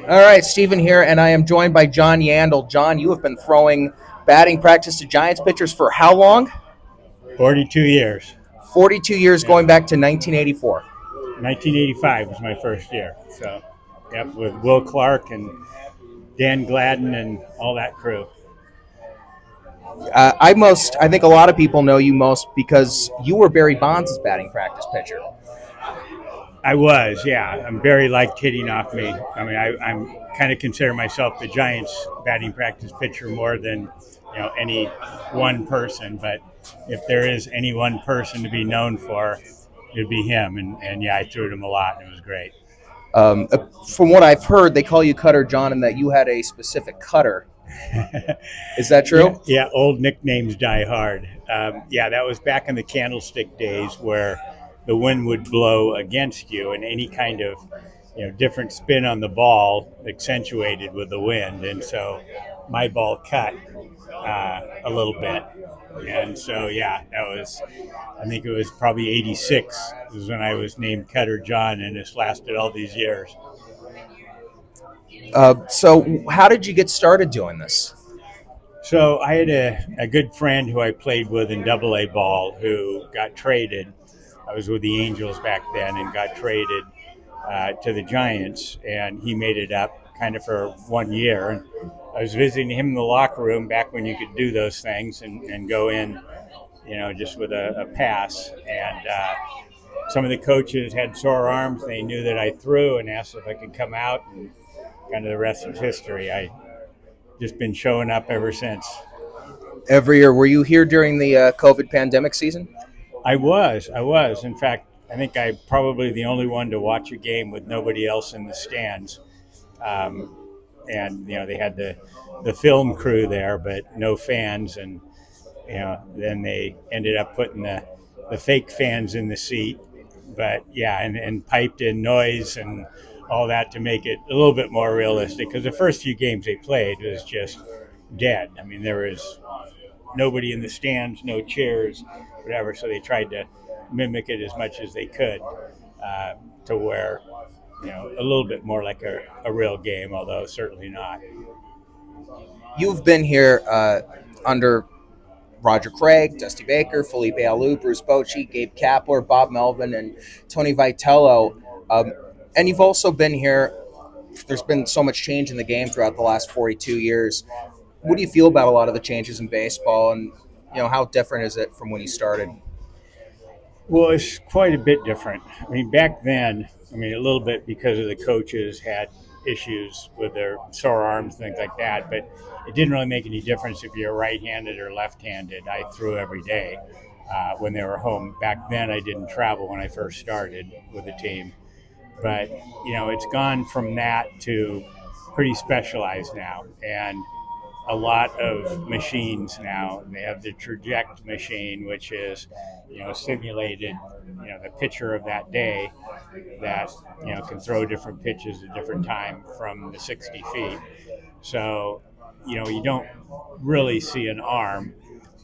All right, Stephen here, and I am joined by John Yandle. John, you have been throwing batting practice to Giants pitchers for how long? 42 years. 42 years, Yeah. going back to 1984. 1985 was my first year. So, yep, with Will Clark and Dan Gladden and all that crew. I think a lot of people know you most because you were Barry Bonds' batting practice pitcher. I was, yeah. Barry liked hitting off me. I mean, I'm kind of consider myself the Giants' batting practice pitcher more than any one person. But if there is any one person to be known for, it'd be him. And yeah, I threw at him a lot, and it was great. From what I've heard, they call you Cutter John, and that you had a specific cutter. Is that true? Yeah, old nicknames die hard. Yeah, that was back in the candlestick days where the wind would blow against you, and any kind of different spin on the ball accentuated with the wind, and so my ball cut a little bit, and so yeah, I think it was probably '86 was when I was named Cutter John, and it's lasted all these years. So how did you get started doing this? So I had a good friend who I played with in AA ball who got traded. I was with the Angels back then and got traded to the Giants, and he made it up kind of for 1 year. And I was visiting him in the locker room back when you could do those things and go in, just with a pass. And some of the coaches had sore arms. They knew that I threw and asked if I could come out, and kind of the rest is history. I just been showing up ever since. Every year. Were you here during the COVID pandemic season? I was. In fact, I think I'm probably the only one to watch a game with nobody else in the stands. And they had the film crew there, but no fans. And then they ended up putting the fake fans in the seat. But yeah, and piped in noise and all that to make it a little bit more realistic. Because the first few games they played was just dead. I mean, there was nobody in the stands, no chairs, whatever. So they tried to mimic it as much as they could to where, a little bit more like a real game, although certainly not. You've been here under Roger Craig, Dusty Baker, Felipe Alou, Bruce Bochy, Gabe Kapler, Bob Melvin, and Tony Vitello. And you've also been here. There's been so much change in the game throughout the last 42 years. What do you feel about a lot of the changes in baseball, and how different is it from when you started? Well, it's quite a bit different. I mean, back then, a little bit because of the coaches had issues with their sore arms, things like that, but it didn't really make any difference if you're right-handed or left-handed. I threw every day when they were home. Back then, I didn't travel when I first started with the team. But, it's gone from that to pretty specialized now. And a lot of machines now. They have the traject machine, which is, simulated, the pitcher of that day that, can throw different pitches at different time from the 60 feet. So, you don't really see an arm.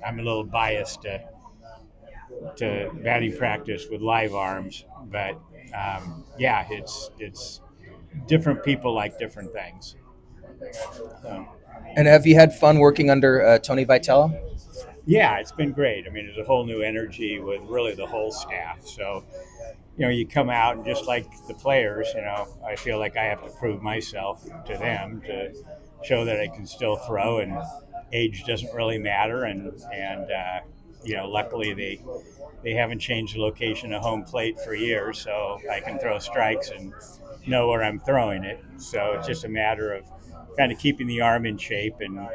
I'm a little biased to batting practice with live arms, but yeah, it's different people like different things. So. And have you had fun working under Tony Vitello? Yeah, it's been great. There's a whole new energy with really the whole staff. So, you come out and just like the players, I feel like I have to prove myself to them to show that I can still throw, and age doesn't really matter. And luckily they haven't changed the location of home plate for years, so I can throw strikes and know where I'm throwing it. So it's just a matter of kind of keeping the arm in shape and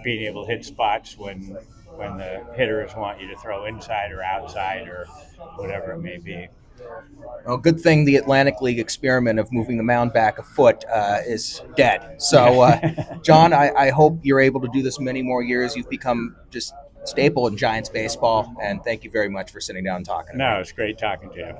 being able to hit spots when the hitters want you to throw inside or outside or whatever it may be. Well, good thing the Atlantic League experiment of moving the mound back a foot is dead. So, John, I hope you're able to do this many more years. You've become just staple in Giants baseball, and thank you very much for sitting down and talking. No, it's great talking to you.